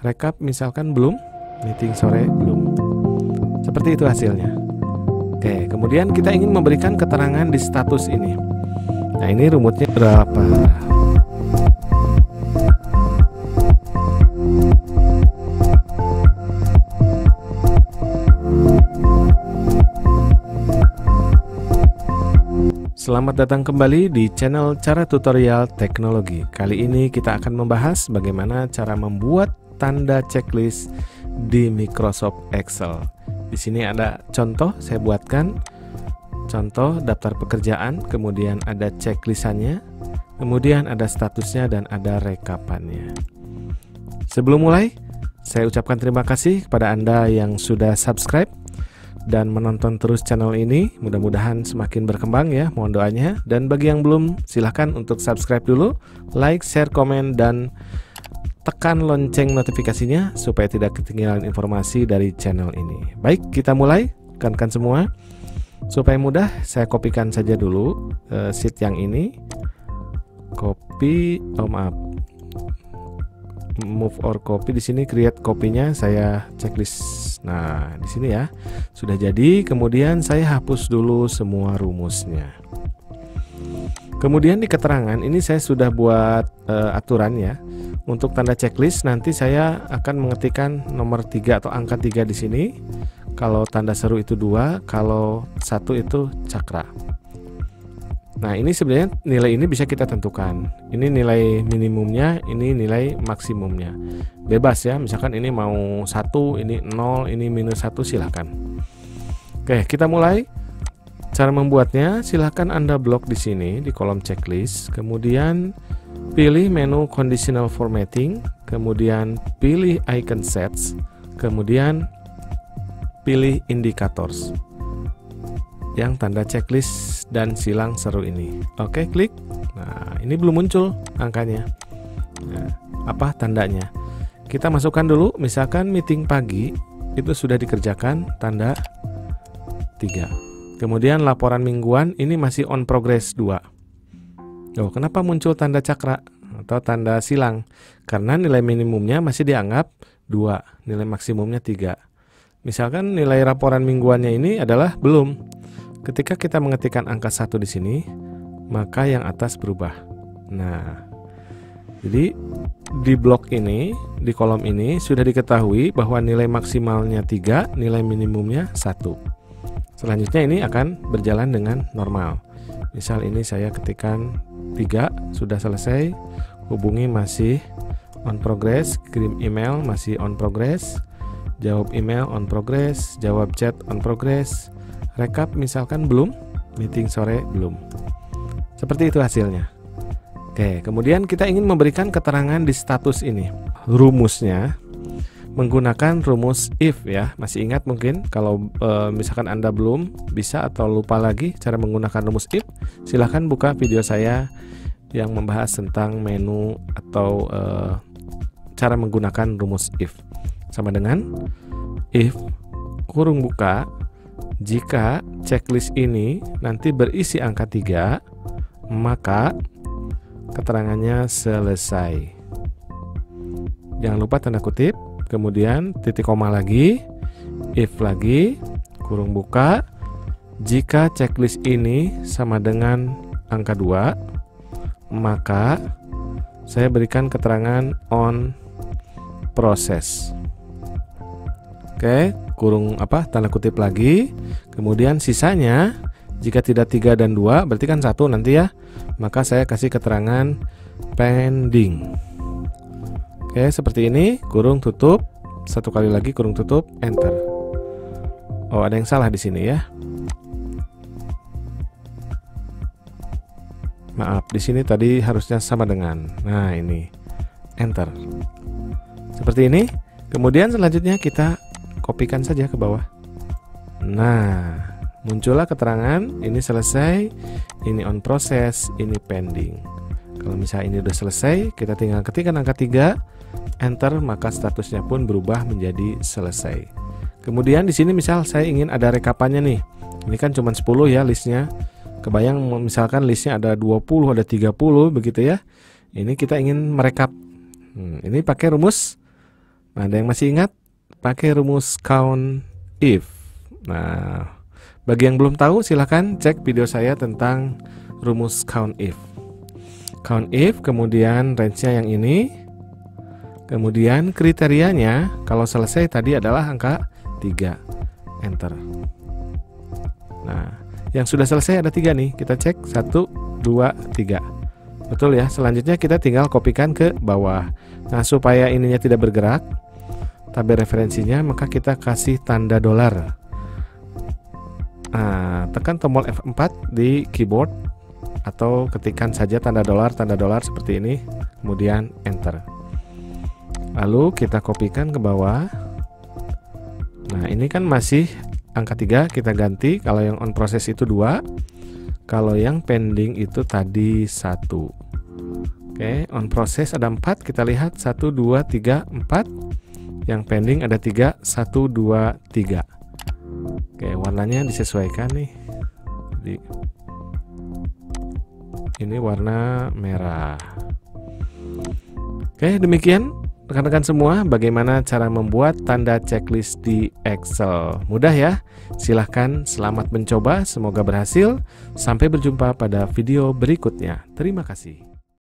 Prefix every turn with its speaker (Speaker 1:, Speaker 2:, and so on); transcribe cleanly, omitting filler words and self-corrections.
Speaker 1: Rekap misalkan belum, meeting sore belum. Seperti itu hasilnya. Oke, kemudian kita ingin memberikan keterangan di status ini. Nah, ini rumusnya berapa? Selamat datang kembali di channel Cara Tutorial Teknologi. Kali ini kita akan membahas bagaimana cara membuat tanda checklist di Microsoft Excel. Di sini ada contoh, saya buatkan contoh daftar pekerjaan, kemudian ada checklistannya, kemudian ada statusnya dan ada rekapannya. Sebelum mulai, saya ucapkan terima kasih kepada Anda yang sudah subscribe dan menonton terus channel ini. Mudah-mudahan semakin berkembang ya, mohon doanya. Dan bagi yang belum, silahkan untuk subscribe dulu, like, share, komen, dan tekan lonceng notifikasinya supaya tidak ketinggalan informasi dari channel ini. Baik, kita mulai. Tekankan semua. Supaya mudah, saya kopikan saja dulu sheet yang ini. Copy, move or copy. Di sini create copy-nya, saya checklist. Nah, di sini ya sudah jadi. Kemudian saya hapus dulu semua rumusnya. Kemudian di keterangan ini saya sudah buat aturan ya. Untuk tanda checklist nanti saya akan mengetikkan nomor 3 atau angka 3 di sini. Kalau tanda seru itu 2, kalau 1 itu cakra. Nah, ini sebenarnya nilai ini bisa kita tentukan. Ini nilai minimumnya, ini nilai maksimumnya. Bebas ya, misalkan ini mau 1, ini 0, ini -1, silahkan. Oke, kita mulai. Cara membuatnya, silahkan Anda blok di sini di kolom checklist. Kemudian pilih menu conditional formatting, kemudian pilih icon sets, kemudian pilih indicators yang tanda checklist dan silang seru ini. Oke, klik. Nah, ini belum muncul angkanya. Nah, apa tandanya? Kita masukkan dulu, misalkan meeting pagi itu sudah dikerjakan, tanda 3. Kemudian laporan mingguan ini masih on progress 2. Oh, kenapa muncul tanda cakra atau tanda silang? Karena nilai minimumnya masih dianggap 2, nilai maksimumnya 3. Misalkan nilai laporan mingguannya ini adalah belum. Ketika kita mengetikkan angka 1 di sini, maka yang atas berubah. Nah, jadi di blok ini, di kolom ini sudah diketahui bahwa nilai maksimalnya 3, nilai minimumnya 1. Selanjutnya ini akan berjalan dengan normal. Misal ini saya ketikkan 3, sudah selesai, hubungi masih on progress, kirim email masih on progress, jawab email on progress, jawab chat on progress, rekap misalkan belum, meeting sore belum. Seperti itu hasilnya. Oke, kemudian kita ingin memberikan keterangan di status ini. Rumusnya menggunakan rumus if ya. Masih ingat mungkin kalau misalkan Anda belum bisa atau lupa lagi cara menggunakan rumus if, silahkan buka video saya yang membahas tentang menu atau cara menggunakan rumus if. Sama dengan if kurung buka, jika checklist ini nanti berisi angka 3, maka keterangannya selesai. Jangan lupa tanda kutip, kemudian titik koma lagi, if lagi, kurung buka, jika checklist ini sama dengan angka 2, maka saya berikan keterangan on process. Oke, kurung tanda kutip lagi. Kemudian sisanya jika tidak 3 dan 2 berarti kan 1 nanti ya. Maka saya kasih keterangan pending. Oke, seperti ini, kurung tutup. Satu kali lagi kurung tutup, enter. Oh, ada yang salah di sini ya. Maaf, di sini tadi harusnya sama dengan. Nah, ini enter. Seperti ini. Kemudian selanjutnya kita kopikan saja ke bawah. Nah, muncullah keterangan ini selesai, ini on process, ini pending. Kalau misalnya ini udah selesai, kita tinggal ketikkan angka 3, enter, maka statusnya pun berubah menjadi selesai. Kemudian di sini misal saya ingin ada rekapannya nih. Ini kan cuma 10 ya listnya. Kebayang misalkan listnya ada 20, ada 30 begitu ya. Ini kita ingin merekap. Ini pakai rumus Nah, ada yang masih ingat? Pakai rumus count if. Nah, bagi yang belum tahu silahkan cek video saya tentang rumus count if. Count if, kemudian range-nya yang ini. Kemudian kriterianya kalau selesai tadi adalah angka 3. Enter. Nah, yang sudah selesai ada 3 nih. Kita cek 1, 2, 3. Betul ya. Selanjutnya kita tinggal kopikan ke bawah. Nah, supaya ininya tidak bergerak, tabel referensinya, maka kita kasih tanda dolar. Nah, tekan tombol F4 di keyboard atau ketikkan saja tanda dolar seperti ini, kemudian enter. Lalu kita kopikan ke bawah. Nah, ini kan masih angka 3, kita ganti. Kalau yang on process itu 2, kalau yang pending itu tadi 1. Oke, on process ada 4, kita lihat 1, 2, 3, 4. Yang pending ada 3, 1, 2, 3. Oke, warnanya disesuaikan nih. Jadi, ini warna merah. Oke, demikian rekan-rekan semua bagaimana cara membuat tanda checklist di Excel. Mudah ya? Silahkan selamat mencoba, semoga berhasil. Sampai berjumpa pada video berikutnya. Terima kasih.